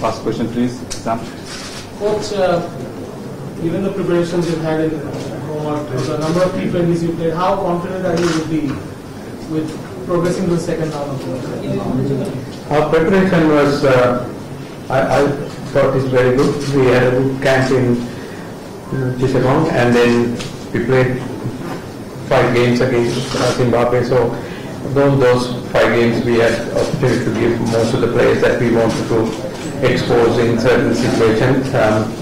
Last question, please. Sam. Coach, given the preparations you've had in home, the number of T20s you played, how confident are you with progressing to the second round of the World? Our preparation was, I thought it's very good. We had a good camp in Chittagong, and then we played 5 games against Zimbabwe. So those 5 games we had opportunity to give most of the players that we wanted to expose in certain situations.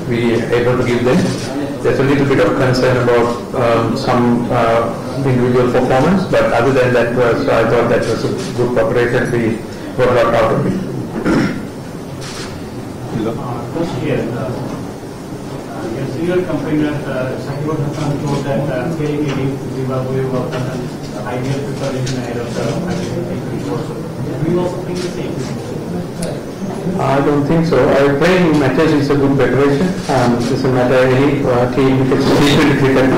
We were able to give them. There's a little bit of concern about some individual performance, but other than that, I thought that was a good preparation. We got a lot out of it. Coach here, your senior companion Shakib Al Hasan told that playing against Zimbabwe was an ideal preparation ahead of the report. Do you also think the same? I don't think so. Playing matches is a good preparation. It doesn't matter any team, because T20 cricket,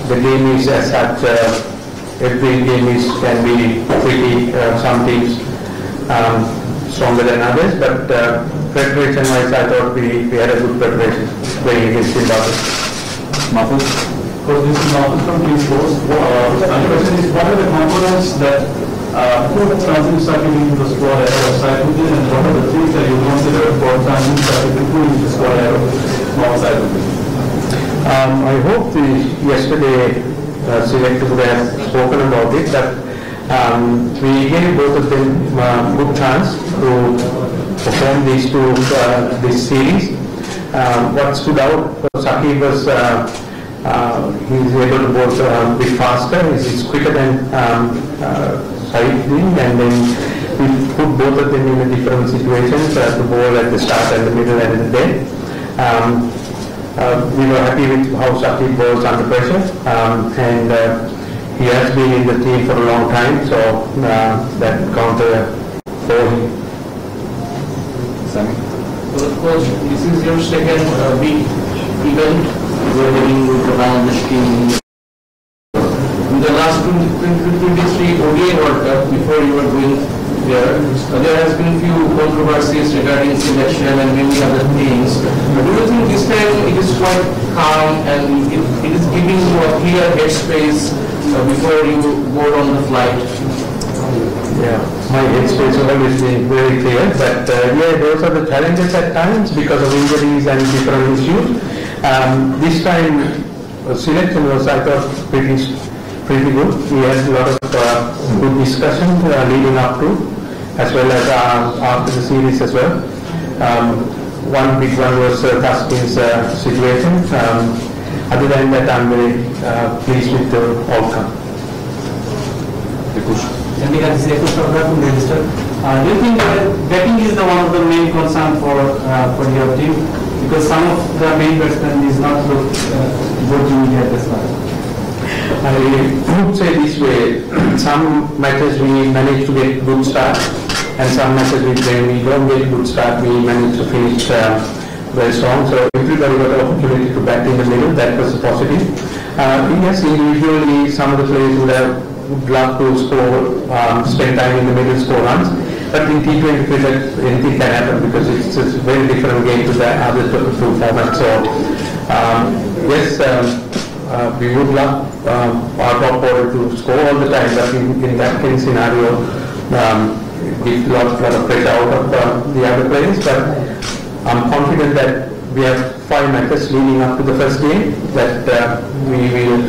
the game is as such, every game can be tricky. Some teams stronger than others, but preparation-wise, I thought we had a good preparation playing against Zimbabwe. Mahfouz. Coach, this is Mahfouz from Team Sports. My question is, what are the components that put Tanzim Shakib into the squad ahead of Saifuddin, and what are the things that you consider for Tanzim Shakib to put into the squad ahead of Mohammad Saifuddin? I hope yesterday selector would have spoken about it, that we gave both of them good chance to perform this series. What stood out for Shakib was he's able to bowl a bit faster. He's quicker than Saifuddin, and then we put both of them in a different situations, to bowl at the start and the middle and the end. We were happy with how Shakib bowls under pressure, and he has been in the team for a long time, so that counted for him. Sammy. Coach, this is your second big event. You are dealing with the Bangladesh team. In the last 2023 ODI World Cup, before you were going there, there has been few controversies regarding selection and many other things. Do you think this time it is quite calm and it is giving you a clear headspace before you board on the flight? Yeah, my headspace has always been very clear, but yeah, those are the challenges at times because of injuries and different issues. This time, selection was, I thought, pretty good. We had a lot of good discussion leading up to, as well as after the series as well. One big one was Taskin's situation. Other than that, I'm very pleased with the outcome. And we have this from Register. Do you think that batting is one of the main concern for your team? Because some of the main batsmen is not good at this time. I would say this way, some matches we manage to get good start, and some matches when we don't get good start, we manage to finish very strong. So everybody got an opportunity to bat in the middle. That was a positive. Yes, individually some of the players would love to score, spend time in the middle, score runs. But in T20 cricket, anything can happen because it's a very different game to the other two formats. So yes, we would love our top order to score all the time, but in that kind of scenario, gives a lot of pressure out of the other players. But I'm confident that we have 5 matches leading up to the first game, that we will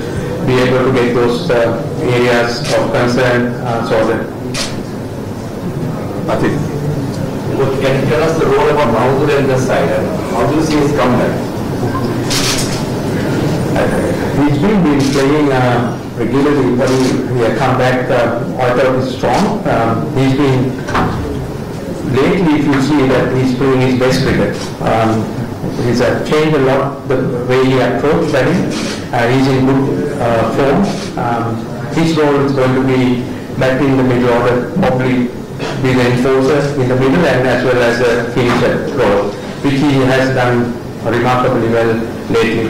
be able to get those areas of concern sorted. Atif. Can you tell us the role about Mahmood and the side, and how do you see his comeback? He's been playing regularly, but he had come back. I thought he's strong. He's been lately, if you see that he's playing his best cricket. He's changed a lot the way he approached batting. He's in good form. His role is going to be back in the middle order, probably be the enforcer in the middle and as well as a finisher role, which he has done remarkably well lately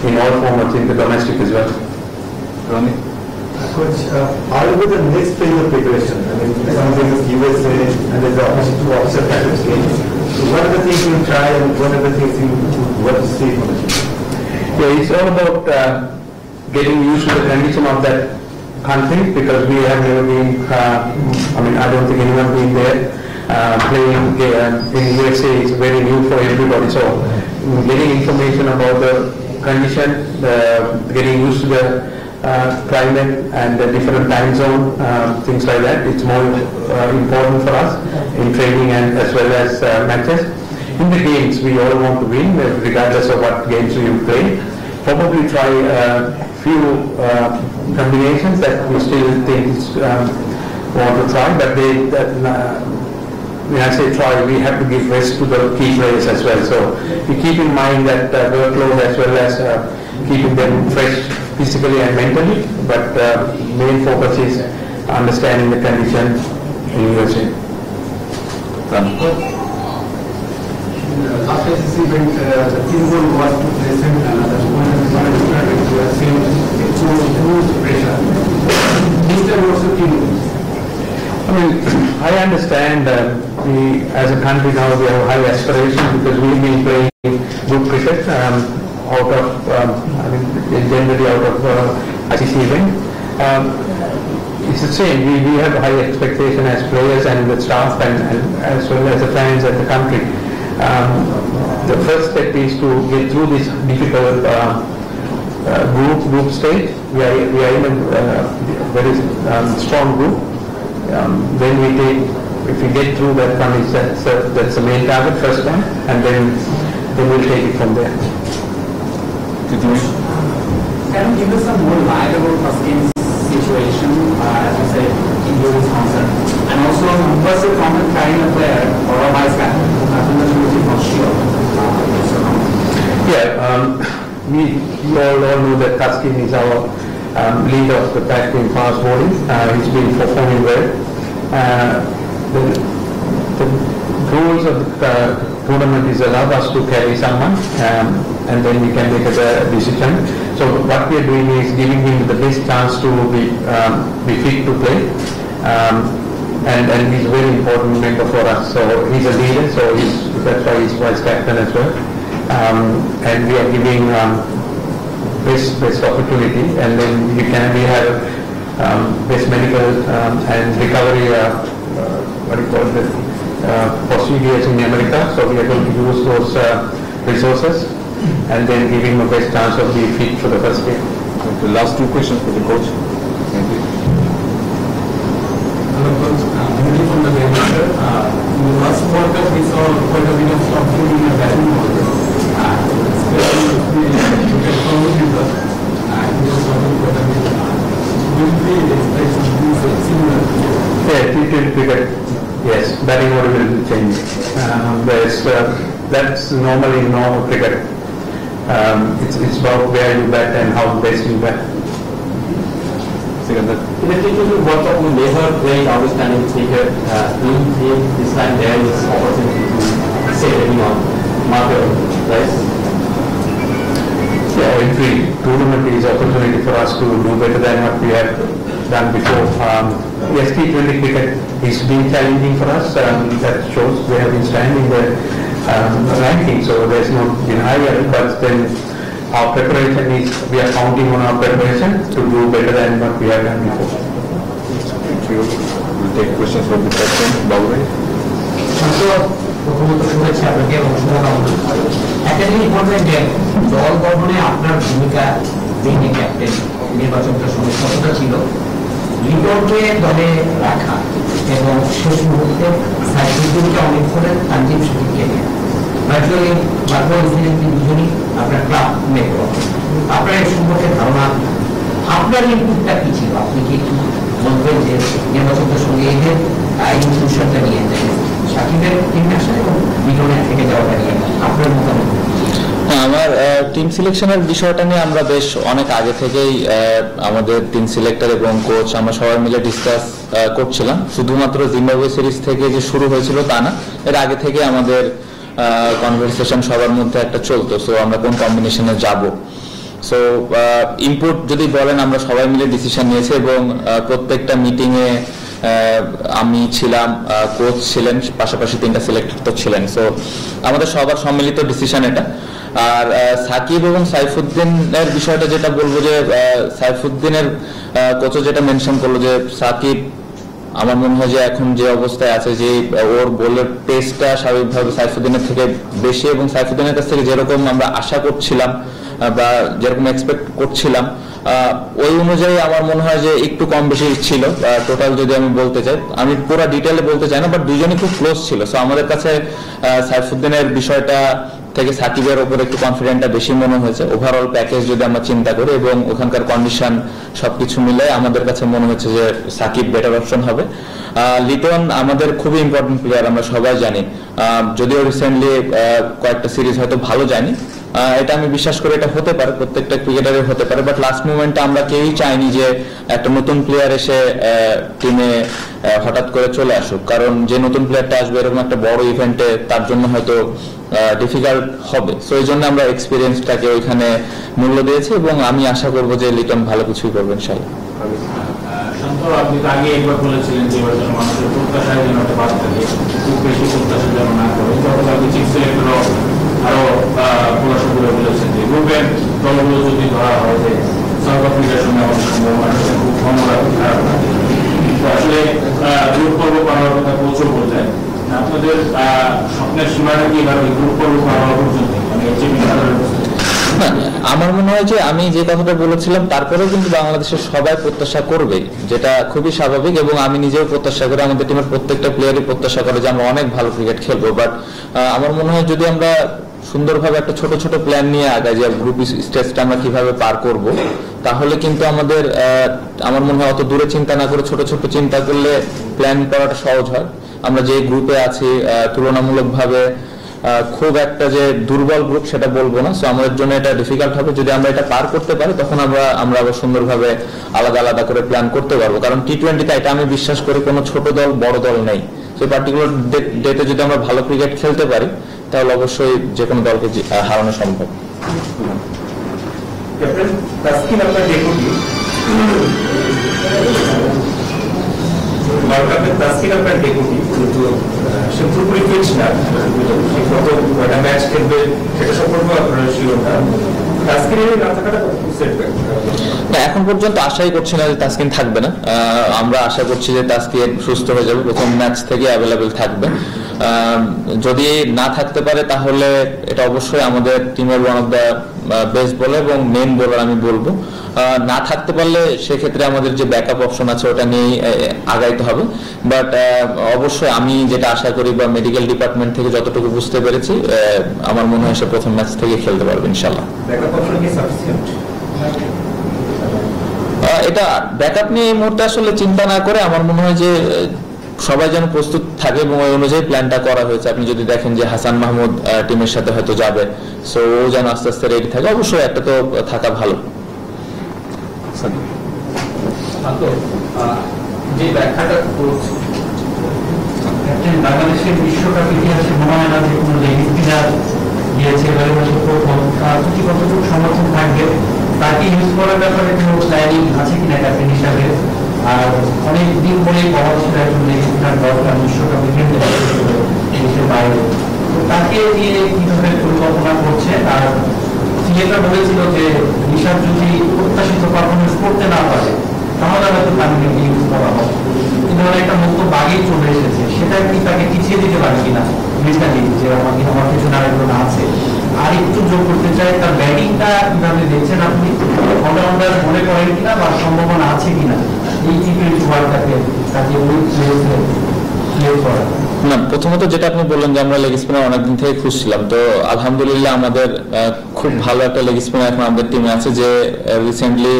in all formats, in the domestic as well. Ronnie? Coach, how will the next phase of preparation? Some versus USA, and there's the two offset package games. So what are the things you try and what are the things you want to see from the team? Yeah, it's all about getting used to the condition of that country because we have never been, I don't think anyone been there. Playing in USA is very new for everybody. So getting information about the condition, getting used to the climate and the different time zone, things like that, it's more important for us in training and as well as matches. In the games, we all want to win, regardless of what games we play. Probably try a few combinations that we still think want to try, but when I say try, we have to give rest to the key players as well. So we keep in mind that workload as well as keeping them fresh physically and mentally, but main focus is understanding the condition in USA. After this event, the team goal was to play semi-final. That's one of the huge pressure. This time also team goals. I understand we, as a country now, we have high aspirations because we've been playing good cricket generally out of ICC event. It's the same. We have high expectation as players and the staff and as well as the fans and the country. The first step is to get through this difficult group stage. We are in a very strong group. Then if we get through that one, that's the main target first one, and then we'll take it from there. Can you give us some more light about Paskin's situation, as you said, India is concerned, and also was a common kind of player or a vice captain? For sure. We all know that Taskin is our leader of the pack in fast bowling. He's been performing well. The rules of the tournament is allow us to carry someone and then we can make a decision. So what we are doing is giving him the best chance to be fit to play. And he's a very important member for us. So he's a leader, so that's why he's vice captain as well. And we are giving best opportunity, and then we have best medical and recovery procedures in America. So we are going to use those resources and then give him the best chance of being fit for the first game. The last two questions for the coach. Thank you. From the Vancouver, in the last World Cup we saw quite a bit of stopping in the batting order. Especially T20 cricket, yes, batting order will change. That's normally normal cricket. It's about where you bat and how best you bat. In the T20 World Cup, we never played outstanding cricket. This time there is opportunity to say anything on market, right? Yeah, every tournament is opportunity for us to do better than what we have done before. Yes, T20 cricket is been challenging for us. That shows we have been standing the ranking, so there's no been higher, but then our preparation is, we are counting on our preparation to do better than what we have done before. Thank you. We'll take questions from the person, Baure. প্রথমত শুভেচ্ছা আপনাকে এবং শুভকামনা। একটা জিনিস বলবেন যে দল গঠনে আপনার ভূমিকা বিং এ ক্যাপ্টেন নির্বাচনটা সময় কতটা ছিল, লিডরকে দলে রাখা এবং শেষ মুহূর্তে সাইকেলকে অনেক করেন তানজিম শফিককে নিয়ে ভার্চুয়ালি বারবার দুজনই আপনার ক্লাব মেম্বার। আপনার এই সম্পর্কে ধারণা, আপনার ইনপুটটা কি ছিল? আপনি কি বলবেন যে নির্বাচনটার সঙ্গে এদের ইনক্লুশনটা নিয়ে যায় সাকিবের টিম আসা এবং লিডনে থেকে যাওয়াটা নিয়ে আপনার মতামত? আমার টিম সিলেকশনের বিষয়টা নিয়ে আমরা বেশ অনেক আগে থেকেই আমাদের টিম সিলেক্টর এবং কোচ আমরা সবাই মিলে ডিসকাস করছিলাম। শুধুমাত্র জিম্বাবুয়ে সিরিজ থেকে যে শুরু হয়েছিল তা না, এর আগে থেকে আমাদের কনভারসেশন সবার মধ্যে একটা চলতো। সো আমরা কোন কম্বিনেশনে যাব, সো ইনপুট যদি বলেন আমরা সবাই মিলে ডিসিশন নিয়েছি এবং প্রত্যেকটা মিটিংয়ে আমি ছিলাম, কোচ ছিলেন, পাশাপাশি 3টা সিলেক্টর তো ছিলেন। সো আমাদের সবার সম্মিলিত ডিসিশন এটা। আর সাকিব এবং সাইফুদ্দিনের বিষয়টা যেটা বলবো যে সাইফুদ্দিনের কোচও যেটা মেনশন করলো যে সাকিব আমার মনে হয় যে এখন যে অবস্থায় আছে, যে ওর বলের পেসটা স্বাভাবিকভাবে সাইফুদ্দিনের থেকে বেশি, এবং সাইফুদ্দিনের কাছ থেকে যেরকম আমরা আশা করছিলাম বা যেরকম এক্সপেক্ট করছিলাম ওই অনুযায়ী আমার মনে হয় যে একটু কম বেশি ছিল। টোটাল যদি আমি বলতে চাই, আমি পুরো ডিটেলে বলতে চাই না, বাট দুজনই খুব ক্লোজ ছিল। সো আমাদের কাছে সাইফুদ্দিনের বিষয়টা থেকে সাকিবের উপর একটু কনফিডেন্টটা বেশি মনে হয়েছে। ওভারঅল প্যাকেজ যদি আমরা চিন্তা করি এবং ওখানকার কন্ডিশন সবকিছু মিলে আমাদের কাছে মনে হচ্ছে যে সাকিব বেটার অপশন হবে। লিটন আমাদের খুবই ইম্পর্টেন্ট প্লেয়ার, আমরা সবাই জানি। যদিও রিসেন্টলি কয়েকটা সিরিজ হয়তো ভালো যায়নি, এটা আমি বিশ্বাস করি এটা হতে পারে, প্রত্যেকটা ক্রিকেটারের হতে পারে, বাট লাস্ট মোমেন্টে আমরা কেউই চাইনি যে একটা নতুন প্লেয়ার এসে টিমে হঠাৎ করে চলে আসুক, কারণ যে নতুন প্লেয়ারটা আসবে এরকম একটা বড় ইভেন্টে তার জন্য হয়তো ডিফিকাল্ট হবে। সো এই জন্য আমরা এক্সপিরিয়েন্সটাকে ওইখানে মূল্য দিয়েছি এবং আমি আশা করবো যে লিটন ভালো কিছুই করবেন ইনশাআল্লাহ। আপনি তো আগে একবার বলেছিলেন যে এবার যেন মানুষের প্রত্যাশায় যেন একটা বাদ থাকে, খুব বেশি প্রত্যাশা যেন না করে। যখন আপনি চিফ সিলেক্টরও আরো খোলাসা করে বলেছেন যে গ্রুপের দলগুলো যদি ধরা হয় যে সাউথ আফ্রিকার সঙ্গে আমাদের সম্ভাবনা খুব কম খারাপ না, তো আসলে গ্রুপ পর্ব পাওয়ার কথা প্রচুর বললেন। আপনাদের স্বপ্নের সীমাটা কি এবার গ্রুপ পর্ব পাওয়া পর্যন্ত মানে আমার মনে হয় যে আমি যে কথাটা বলেছিলাম তারপরেও কিন্তু বাংলাদেশের সবাই প্রত্যাশা করবে, যেটা খুবই স্বাভাবিক, এবং আমি নিজেও প্রত্যাশা করি, আমাদের টিমের প্রত্যেকটা প্লেয়ারই প্রত্যাশা করে যে আমরা অনেক ভালো ক্রিকেট খেলবো। বাট আমার মনে হয় যদি আমরা সুন্দরভাবে একটা ছোট ছোট প্ল্যান নিয়ে আগাই যে গ্রুপ স্টেজটা আমরা কিভাবে পার করব, তাহলে কিন্তু আমাদের আমার মনে হয় অত দূরে চিন্তা না করে ছোট ছোট চিন্তা করলে প্ল্যান করাটা সহজ হয়। আমরা যে গ্রুপে আছি তুলনামূলকভাবে খুব একটা যে দুর্বল গ্রুপ সেটা বলবো না। সো আমাদের জন্য এটা ডিফিকাল্ট হবে। যদি আমরা এটা পার করতে পারি তখন আমরা আবার সুন্দরভাবে আলাদা আলাদা করে প্ল্যান করতে পারবো, কারণ টি-20তে এটা আমি বিশ্বাস করি কোনো ছোট দল বড় দল নেই। সেই পার্টিকুলার ডেতে যদি আমরা ভালো ক্রিকেট খেলতে পারি তাহলে অবশ্যই যে কোনো দলকে হারানো সম্ভব। সে পুরোপুরি ফিট না, কত কয়টা ম্যাচ খেলবে সেটা সম্পর্কে আপনারা শিওর না। এখন পর্যন্ত আশাই করছি না যে তাসকিন থাকবে না। আমরা আশা করছি যে তাসকিন সুস্থ হয়ে যাবে, প্রথম ম্যাচ থেকে অ্যাভেলেবেল থাকবে। যদি না থাকতে পারে তাহলে এটা অবশ্যই আমাদের টিমের one of the best bowler এবং মেন বোলার আমি বলবো। না থাকতে পারলে সেক্ষেত্রে আমাদের যে ব্যাকআপ অপশন আছে ওটা নিয়েই আগাইতে হবে। বাট অবশ্যই আমি যেটা আশা করি বা মেডিকেল ডিপার্টমেন্ট থেকে যতটুকু বুঝতে পেরেছি আমার মনে হয় সে প্রথম ম্যাচ থেকে খেলতে পারবে ইনশাল্লাহ। এটা ব্যাকআপ নিয়ে এই মুহূর্তে আসলে চিন্তা না করে আমার মনে হয় যে সবাই যেন প্রস্তুত থাকে এবং ওই অনুযায়ী প্ল্যানটা করা হয়েছে। আপনি যদি দেখেন যে হাসান মাহমুদ টিমের সাথে হয়তো যাবে, সো ও যেন আস্তে আস্তে রেডি থাকে। অবশ্যই একটা তো থাকা ভালো। যে ব্যাখ্যাটা করছি বাংলাদেশের বিশ্বকাপ ইতিহাসে মনে হয় না যে কোনো লেগ স্পিনার গিয়েছে এবারে প্রথম, যদি কতটুকু সমর্থন থাকবে তাকে ইউজ করার ব্যাপারে কোনো প্ল্যানিং আছে কিনা ক্যাপ্টেন হিসাবে? আর অনেক দিন পরেই বলা ছিল একজন লেগ স্পিনার দরকার বিশ্বকাপে খেলতে দেশের বাইরে, তাকে নিয়ে কিভাবে পরিকল্পনা করছে? আর সিলেক্টর বলেছিল যে ঋষভ যদি প্রত্যাশিত পারফরমেন্স করতে না পারে তাহলে হয়তো তাকে ইউজ করা হবে। এই ধরনের একটা বক্তব্য আগেই চলে এসেছে, সেটা কি তাকে পিছিয়ে দিতে পারে কিনা মেন্টালি, যে আমার পিছনে আরেকজন আছে? আর একটু যোগ করতে চাই, তার ব্যাটিংটা কিভাবে দেখছেন আপনি? অলরাউন্ডার মনে করেন কিনা বা সম্ভাবনা আছে কিনা এই টি-20 ওয়ার্ল্ড কাপে তাকে ওই প্লে করা? না, প্রথমত যেটা আপনি বললেন যে আমরা লেগ স্পিনার অনেকদিন থেকে খুঁজছিলাম, তো আলহামদুলিল্লাহ আমাদের খুব ভালো একটা লেগ স্পিনার এখন আমাদের টিমে আছে যে রিসেন্টলি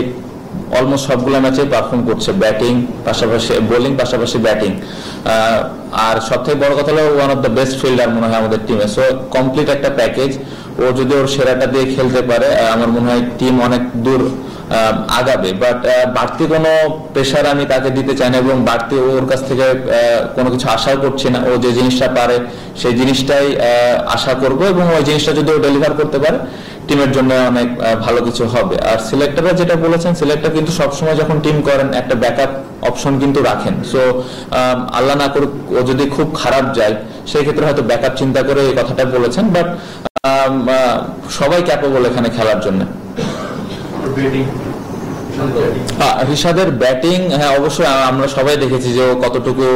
অলমোস্ট সবগুলো ম্যাচে পারফর্ম করছে, ব্যাটিং পাশাপাশি বোলিং পাশাপাশি ব্যাটিং। আর সবথেকে বড় কথা হলো one of the best fielder মনে হয় আমাদের টিমে। সো কমপ্লিট একটা প্যাকেজ। ও যদি ওর সেরাটা দিয়ে খেলতে পারে আমার মনে হয় টিম অনেক দূর আগাবে। বাট বাড়তি কোনো প্রেশার আমি তাকে দিতে চাই না এবং বাড়তি ওর কাছ থেকে কোনো কিছু আশাও করছি না। ও যে জিনিসটা পারে সেই জিনিসটাই আশা করব এবং ওই জিনিসটা যদি ও ডেলিভার করতে পারে টিমের জন্য অনেক ভালো কিছু হবে। আর সিলেক্টররা যেটা বলেছেন, সিলেক্টর কিন্তু সবসময় যখন টিম করেন একটা ব্যাকআপ অপশন কিন্তু রাখেন। সো আল্লাহ না করুক ও যদি খুব খারাপ যায় সেই ক্ষেত্রে হয়তো ব্যাকআপ চিন্তা করে এই কথাটা বলেছেন, বাট সবাই ক্যাপেবল এখানে খেলার জন্য। রিশাদের ব্যাটিং, হ্যাঁ অবশ্যই আমরা সবাই দেখেছি যে ও কতটুকু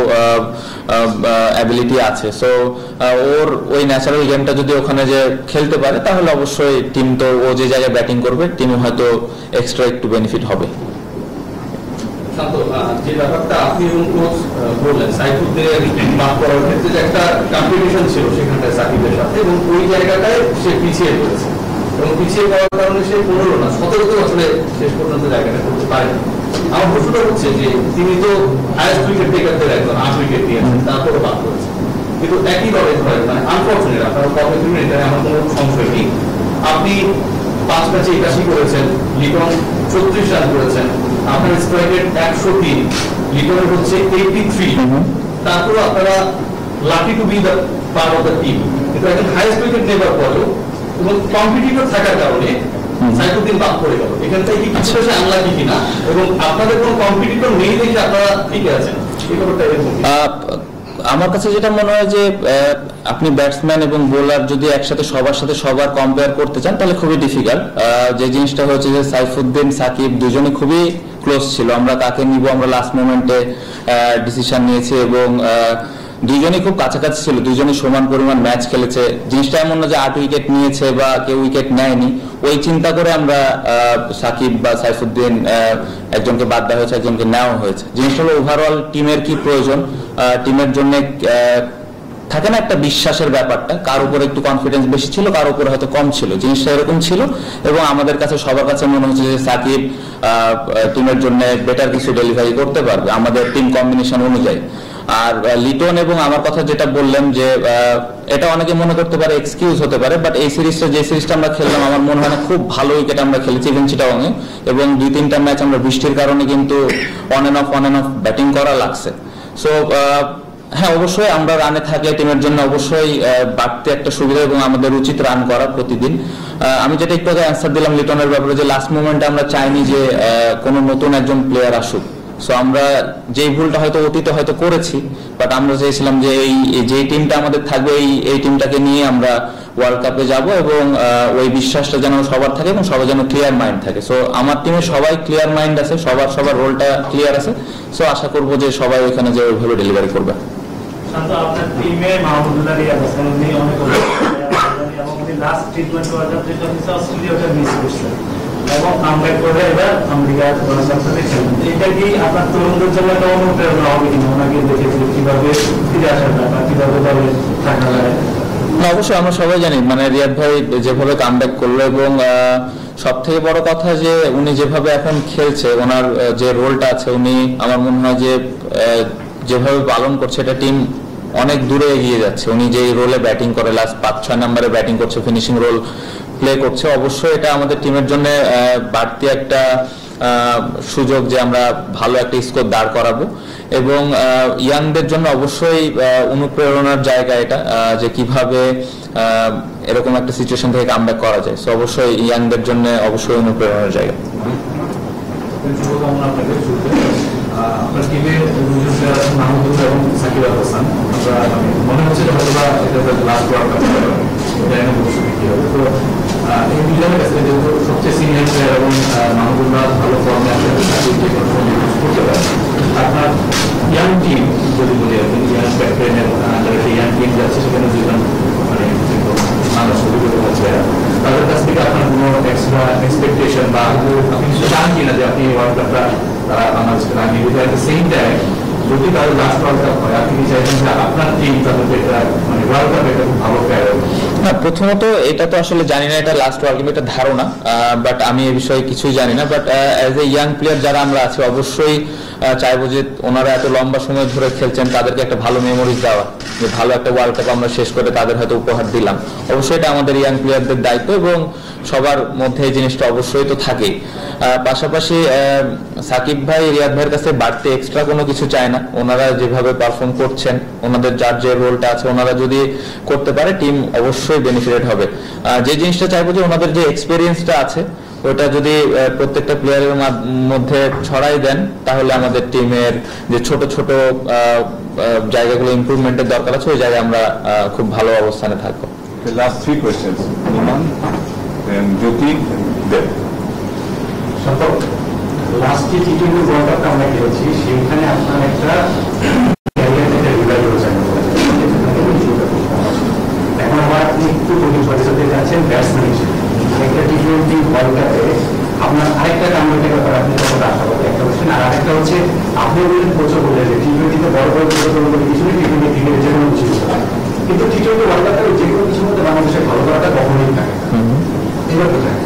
অ্যাবিলিটি আছে। সো ওর ওই ন্যাচারাল গেমটা যদি ওখানে যে খেলতে পারে তাহলে অবশ্যই টিম, তো ও যে জায়গায় ব্যাটিং করবে টিমে হয়তো এক্সট্রা একটু বেনিফিট হবে। শান্ত, যে ব্যাপারটা আপনি এবং কোচ বললেন সাইফুদ্দিনের মাফ করার ক্ষেত্রে যে একটা কম্পিটিশন ছিল সেখানটায় সাকিবের সাথে, এবং ওই জায়গাটায় সে পিছিয়ে পড়েছে এবং পিছিয়ে পড়ার কারণে সে 15 না 17 আসলে শেষ পর্যন্ত জায়গাটা করতে পারেন। আমার প্রশ্নটা হচ্ছে যে তিনি তো হায়েস্ট উইকেট টেকারদের একজন 8 উইকেট দিয়েছেন, তারপরও বাদ করেছেন, কিন্তু একইভাবে ধরেন মানে আনফর্চুনেট আপনারা কবে দিবেন এটা আমার কোনো সংশয় নেই। আপনি 5 ম্যাচে 81 করেছেন, লিটন 34 রান করেছেন, আপনার স্ট্রাইক রেট 103, লিটনের হচ্ছে 83, তারপর আপনারা lucky to B the part of the team, কিন্তু একজন হাইয়েস্ট উইকেট নেবার পরেও এবং কম্পিটিটর থাকার কারণে সাইফুদ্দিন বাদ পড়ে গেল। এখান থেকে কি কিছু বেশি আনলাকি কিনা, এবং আপনাদের কোনো কম্পিটিটর নেই দেখে আপনারা টিকে আছেন, এই ব্যাপারটা এরকম? আমার কাছে যেটা মনে হয় যে আপনি ব্যাটসম্যান এবং বোলার যদি একসাথে সবার সাথে সবার কম্পেয়ার করতে চান তাহলে খুবই ডিফিকাল্ট। যে জিনিসটা হচ্ছে যে সাইফুদ্দিন সাকিব দুজনে খুবই ক্লোজ ছিল, আমরা কাকে নিব আমরা লাস্ট মোমেন্টে ডিসিশন নিয়েছি এবং দুইজনই খুব কাছাকাছি ছিল, দুইজনই সমান পরিমাণ ম্যাচ খেলেছে। জিনিসটা এমন না যে 8 উইকেট নিয়েছে বা কেউ উইকেট নেয়নি, ওই চিন্তা করে আমরা সাকিব বা সাইফুদ্দিন একজনকে বাদ দেওয়া হয়েছে, একজনকে নেওয়া হয়েছে। জিনিসটা হলো ওভারঅল টিমের কি প্রয়োজন, টিমের জন্য থাকে না একটা বিশ্বাসের ব্যাপারটা, কার উপরে একটু কনফিডেন্স বেশি ছিল কার উপরে হয়তো কম ছিল, জিনিসটা এরকম ছিল। এবং আমাদের কাছে সবার কাছে মনে হচ্ছে যে সাকিব টিমের জন্য বেটার কিছু ডেলিভারি করতে পারবে আমাদের টিম কম্বিনেশন অনুযায়ী। আর লিটন এবং আমার কথা যেটা বললেন যে এটা অনেকে মনে করতে পারে এক্সকিউজ হতে পারে, বাট এই সিরিজটা যে সিরিজটা আমরা খেললাম আমার মনে হয় না খুব ভালো উইকেট আমরা খেলেছি ইভেন চিটাগংয়ে, এবং 2-3টা ম্যাচ আমরা বৃষ্টির কারণে কিন্তু অন এন্ড অফ ব্যাটিং করা লাগছে। সো হ্যাঁ অবশ্যই আমরা রানে থাকলে টিমের জন্য অবশ্যই বাড়তে একটা সুবিধা এবং আমাদের উচিত রান করা প্রতিদিন। আমি যেটা একটু আগে অ্যান্সার দিলাম লিটনের ব্যাপারে যে লাস্ট মোমেন্টে আমরা চাইনি যে কোনো নতুন একজন প্লেয়ার আসুক। সো আমরা যেই ভুলটা হয়তো অতীতে হয়তো করেছি, বাট আমরা চেয়েছিলাম যে যে টিমটা আমাদের থাকবে এই টিমটাকে নিয়ে আমরা ওয়ার্ল্ড কাপে যাব এবং ওই বিশ্বাসটা যেন সবার থাকে এবং সবার যেন ক্লিয়ার মাইন্ড থাকে। সো আমার টিমে সবাই ক্লিয়ার মাইন্ড আছে, সবার রোলটা ক্লিয়ার আছে। সো আশা করবো যে সবাই ওইখানে যে ওইভাবে ডেলিভারি করবে। আপনার টিমে মাহমুদুল্লাহ রিয়াদ আছেন, উনি অনেক এবং উনি লাস্ট ট্রিটমেন্ট ওয়ার্ল্ড কাপ যেটা হচ্ছে অস্ট্রেলিয়াটা মিস করছেন এবং কামব্যাক করে এবার আমেরিকা এটা কি আপনার তরুণদের জন্য একটা অনুপ্রেরণা হবে কিনা, ওনাকে দেখেছি কিভাবে ফিরে আসার ব্যাপার, কিভাবে দলে থাকা যায়? অবশ্যই আমরা সবাই জানি মানে রিয়াদ ভাই যেভাবে কামব্যাক করলো এবং সব থেকে বড় কথা যে উনি যেভাবে এখন খেলছে ওনার যে রোলটা আছে উনি আমার মনে হয় যে যেভাবে পালন করছে এটা টিম অনেক দূরে এগিয়ে যাচ্ছে। উনি যে রোলে ব্যাটিং করে লাস্ট 5-6 নম্বরে ব্যাটিং করছে, ফিনিশিং রোল প্লে করছে, অবশ্যই এটা আমাদের টিমের জন্য বাড়তি একটা সুযোগ যে আমরা ভালো একটা স্কোর দাঁড় করাবো এবং ইয়াংদের জন্য অবশ্যই অনুপ্রেরণার জায়গা এটা যে কিভাবে এরকম একটা সিচুয়েশন থেকে কামব্যাক করা যায়। সো অবশ্যই ইয়াংদের জন্য অবশ্যই অনুপ্রেরণার জায়গা। আপনার টিমে মাহমুদুল্লাহ এবং সাকিব আল হাসান, মনে হচ্ছে যে হয়তো এটা লাস্ট ওয়ার্ল্ড কাপ কি হবে। তো এই দুজনের কাছে যেহেতু সবচেয়ে সিনিয়র প্লেয়ার এবং মাহমুদুল্লাহ ভালো ফর্মে আছে, সাকিব যে কোনো সময় ইউজ করতে পারে, আপনার ইয়াং টিম যদি বলি আপনি ইয়াং ব্যাটসম্যানের একটা ইয়াং টিম যাচ্ছে সেখানে দুজন মানে মানুষ অভিজ্ঞতা হচ্ছে, তাদের কাছ থেকে আপনার কোনো এক্সট্রা এক্সপেকটেশন বা আপনি কিছু চান কিনা যে আপনি ওয়ার্ল্ড কাপটা তারা বাংলাদেশকে রানিয়ে দিতে, অ্যাট দ্য সেম টাইম যদি তাদের লাস্ট ওয়ার্ল্ড কাপ হয় আপনি কি চাইছেন যে আপনার টিম তাদের এটা মানে ওয়ার্ল্ড কাপে একটা খুব ভালো প্লেয়ার? না, প্রথমত এটা তো আসলে জানি না এটা লাস্ট ওয়ার্ল্ড কাপ, এটা ধারণা, বাট আমি এই বিষয়ে কিছুই জানি না। But as a young player যারা আমরা আছি অবশ্যই চাইবো যে ওনারা এত লম্বা সময় ধরে খেলছেন তাদেরকে একটা ভালো মেমোরিজ দেওয়া, যে ভালো একটা ওয়ার্ল্ড কাপ আমরা শেষ করে তাদের হয়তো উপহার দিলাম। অবশ্যই এটা আমাদের ইয়াং প্লেয়ারদের দায়িত্ব এবং সবার মধ্যে এই জিনিসটা অবশ্যই তো থাকেই। পাশাপাশি সাকিব ভাই রিয়াদ ভাইয়ের কাছে বাড়তি এক্সট্রা কোনো কিছু চায় না, ওনারা যেভাবে পারফর্ম করছেন ওনাদের যার যে রোলটা আছে ওনারা যদি করতে পারে টিম অবশ্যই বেনিফিটেড হবে। যে জিনিসটা চাইবো যে ওনাদের যে এক্সপিরিয়েন্সটা আছে ওটা যদি প্রত্যেকটা প্লেয়ারের মধ্যে ছড়াই দেন তাহলে আমাদের টিমের যে ছোট ছোট জায়গাগুলো ইমপ্রুভমেন্টের দরকার আছে ওই জায়গায় আমরা খুব ভালো অবস্থানে থাকবো। Last 3 questions. Iman and Jyoti, Dev. Last যে টি-20 ওয়ার্ল্ড কাপটা আমরা খেলেছি সেইখানে আপনার একটা ক্যারিয়ার থেকে রিভাইভ হয়েছে। এখন আবার আপনি একটু কঠিন পরিস্থিতিতে যাচ্ছেন ব্যাটসম্যান হিসেবে। একটা টি-20 ওয়ার্ল্ড কাপে আপনার আরেকটা কামড়ের ব্যাপার আপনি কতটা আশাবাদী একটা কোশ্চেন। আর আরেকটা হচ্ছে আপনি বললেন কোচও বললেন যে টি-20তে বড় বড় কিছু নেই, টি-20 ক্রিকেটে যে কোনো কিছু হতে পারে, কিন্তু টি-20 ওয়ার্ল্ড কাপে যে কোনো কিছুর মধ্যে বাংলাদেশের ভালো করাটা কখনোই থাকে না। এবার কোথায়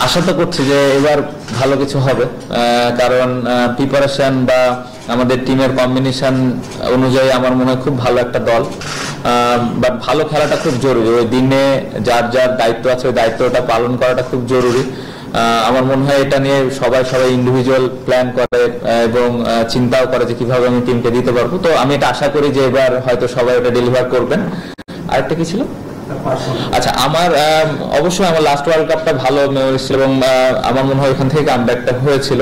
আশা তো করছি যে এবার ভালো কিছু হবে, কারণ প্রিপারেশন বা আমাদের টিমের কম্বিনেশন অনুযায়ী আমার মনে হয় খুব ভালো একটা দল। বাট ভালো খেলাটা খুব জরুরি, ওই দিনে যার যার দায়িত্ব আছে ওই দায়িত্বটা পালন করাটা খুব জরুরি। আমার মনে হয় এটা নিয়ে সবাই ইন্ডিভিজুয়াল প্ল্যান করে এবং চিন্তাও করে যে কিভাবে আমি টিমকে দিতে পারবো। তো আমি এটা আশা করি যে এবার হয়তো সবাই এটা ডেলিভার করবেন। আরেকটা কি ছিল? আচ্ছা, আমার অবশ্যই আমার লাস্ট ওয়ার্ল্ড কাপটা ভালো মেমোরি ছিল এবং আমার মনে হয় ওখান থেকে কামব্যাকটা হয়েছিল।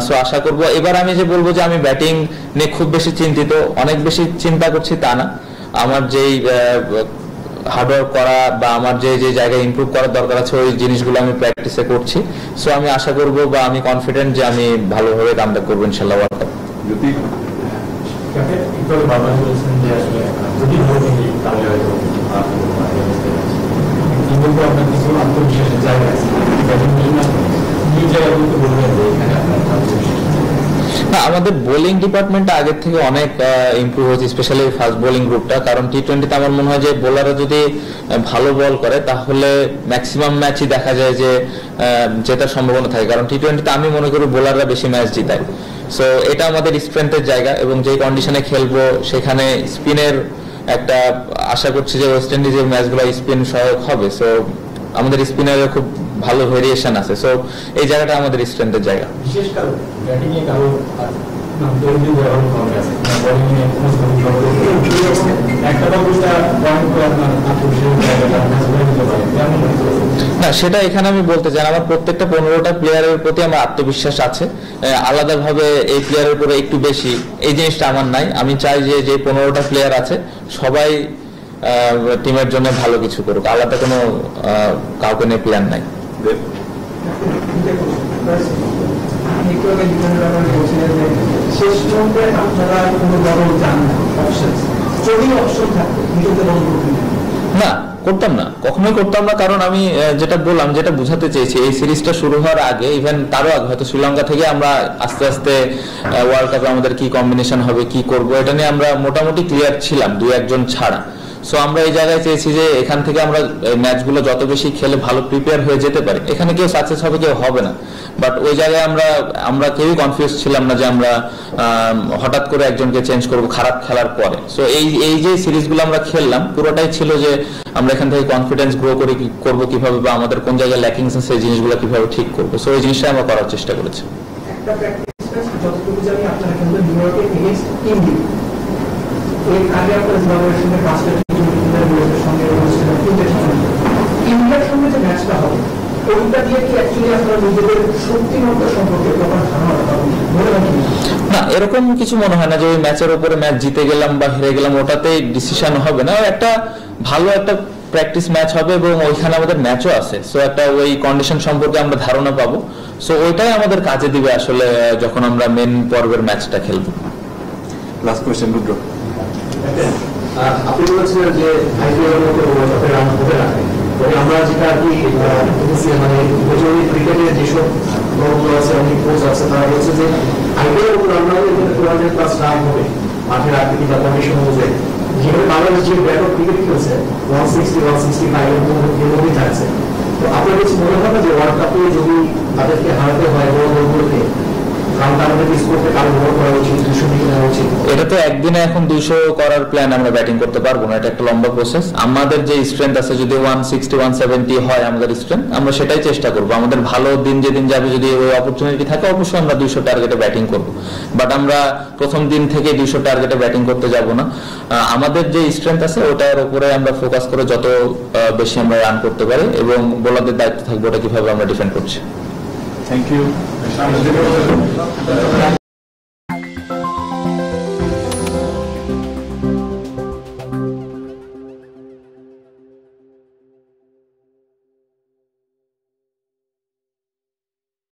সো আশা করব এবার আমি যে বলবো যে আমি ব্যাটিং নিয়ে খুব বেশি চিন্তিত, অনেক বেশি চিন্তা করছি তা না। আমার যেই হার্ডওয়ার্ক করা বা আমার যে যে জায়গায় ইমপ্রুভ করার দরকার আছে ওই জিনিসগুলো আমি প্র্যাকটিসে করছি। সো আমি আশা করব বা আমি কনফিডেন্ট যে আমি ভালোভাবে কামব্যাক করবো ইনশাআল্লাহ ওয়ার্ল্ড কাপ। Jyoti. ইকবাল বাবা বলেছেন যে আসলে যদি তাহলে হয়তো কিন্তু আপনার কিছু আত্মবিশ্বাসের জায়গা আছে, এই জায়গাগুলোতে বলবেন যে এখানে আপনার আত্মবিশ্বাস না, আমাদের বোলিং ডিপার্টমেন্টটা আগের থেকে অনেক ইমপ্রুভ হয়েছে, স্পেশালি ফাস্ট বোলিং গ্রুপটা। কারণ টি-20তে আমার মনে হয় যে বোলাররা যদি ভালো বল করে তাহলে ম্যাক্সিমাম ম্যাচই দেখা যায় যে জেতার সম্ভাবনা থাকে। কারণ টি-20তে আমি মনে করি বোলাররা বেশি ম্যাচ জিতায়। সো এটা আমাদের স্ট্রেংথের জায়গা এবং যে কন্ডিশনে খেলবো সেখানে স্পিনের একটা আশা করছি যে ওয়েস্ট ইন্ডিজের ম্যাচগুলো স্পিন সহায়ক হবে। সো আমাদের স্পিনারের খুব ভালো ভেরিয়েশন আছে। সো এই জায়গাটা আমাদের স্ট্রেংথের জায়গা। বিশেষ কারণ ব্যাটিং এ কারো দলটি ব্যবহার করা আছে না, বোলিং এ একটা বা দুটা পয়েন্ট করে আপনার আত্মবিশ্বাসের জায়গাটা ম্যাচ করে দিতে পারে যেমন না, সেটা এখানে আমি বলতে চাই আমার প্রত্যেকটা 15টা প্লেয়ারের প্রতি আমার আত্মবিশ্বাস আছে। আলাদাভাবে এই প্লেয়ারের উপরে একটু বেশি এই জিনিসটা আমার নাই। আমি চাই যে 15টা প্লেয়ার আছে সবাই টিমের জন্য ভালো কিছু করুক, আলাদা কোনো কাউকে নিয়ে প্ল্যান নাই। শেষ পর্যন্ত আপনারা কোনো বড় চান না, যদি অপশন থাকে নিজেদের না, করতাম না, কখনোই করতাম না। কারণ আমি যেটা বললাম, যেটা বুঝাতে চেয়েছি, এই সিরিজটা শুরু হওয়ার আগে, ইভেন তারও আগে হয়তো শ্রীলঙ্কা থেকে আমরা আস্তে আস্তে ওয়ার্ল্ড কাপে আমাদের কি কম্বিনেশন হবে, কি করব, এটা নিয়ে আমরা মোটামুটি ক্লিয়ার ছিলাম, 2-1 ছাড়া। সো আমরা এই জায়গায় চেয়েছি যে এখান থেকে আমরা ম্যাচগুলো যত বেশি খেলে ভালো প্রিপেয়ার হয়ে যেতে পারি। এখানে কেউ সাকসেস হবে কেউ হবে না, বাট ওই জায়গায় আমরা কেউই কনফিউজ ছিলাম না যে আমরা হঠাৎ করে একজনকে চেঞ্জ করব খারাপ খেলার পরে। সো এই যে সিরিজগুলো আমরা খেললাম পুরোটাই ছিল যে আমরা এখান থেকে কনফিডেন্স গ্রো করবো কিভাবে বা আমাদের কোন জায়গায় ল্যাকিংস আছে সেই জিনিসগুলো কিভাবে ঠিক করবো। সো এই জিনিসটা আমরা করার চেষ্টা করেছি। একটা প্র্যাকটিস ম্যাচ যতটুকু জানি আপনারা খেলবেন নিউইয়র্কে এগেইনস্ট ইন্ডিয়া। এর আগে আপনারা জিম্বাবুয়ের সঙ্গে 5টা টি-20 সঙ্গে ইন্ডিয়ার সঙ্গে যে ম্যাচটা হবে ওইটা দিয়ে কি অ্যাকচুয়ালি আপনারা নিজেদের শক্তিমত্তা সম্পর্কে তখন ধারণা মনে হয় না, এরকম কিছু মনে হয় না যে ওই ম্যাচের উপরে ম্যাচ জিতে গেলাম বা হেরে গেলাম ওটাতেই ডিসিশন হবে না। একটা ভালো একটা প্র্যাকটিস ম্যাচ হবে এবং ওইখানে আমাদের ম্যাচও আছে। সো একটা ওই কন্ডিশন সম্পর্কে আমরা ধারণা পাবো। সো ওইটাই আমাদের কাজে দিবে আসলে যখন আমরা মেন পর্বের ম্যাচটা খেলবো। লাস্ট কোয়েশ্চেন রুদ্র। আপনি বলেছিলেন যে আইপিএলের মতো রান হবে না, তবে আমরা যেটা আর কি মানে ক্রিকেটের যেসব দলগুলো আছে, অনেক কোচ আছে, তারা বলছে যে আইপিএলের মতো রান হলে 200+ রান হবে মাঠের আকৃতি বা কন্ডিশন অনুযায়ী। যেখানে বাংলাদেশ যে ব্যাট অফ ক্রিকেট খেলছে 160-165 এর মধ্যেই থাকছে। তো আপনার কাছে মনে হয় না যে ওয়ার্ল্ড কাপে যদি তাদেরকে হারাতে হয় বড় দলগুলোকে, কারণ আমাদের স্কোরটা কারো ওভার করা উচিত 200 দিকে নেওয়া উচিত। এটা তো একদিনে এখন 200 করার প্ল্যান আমরা ব্যাটিং করতে পারবো না, এটা একটা লম্বা প্রসেস। আমাদের যে স্ট্রেংথ আছে, যদি 160 170 হয় আমাদের স্ট্রেংথ, আমরা সেটাই চেষ্টা করবো। আমাদের ভালো দিন যেদিন যাবে, যদি ওই অপরচুনিটি থাকে, অবশ্যই আমরা 200 টার্গেটে ব্যাটিং করবো। বাট আমরা প্রথম দিন থেকে 200 টার্গেটে ব্যাটিং করতে যাব না। আমাদের যে স্ট্রেংথ আছে ওটার উপরে আমরা ফোকাস করে যত বেশি আমরা রান করতে পারি, এবং বোলারদের দায়িত্ব থাকবে ওটা কিভাবে আমরা ডিফেন্ড করছি। Thank you.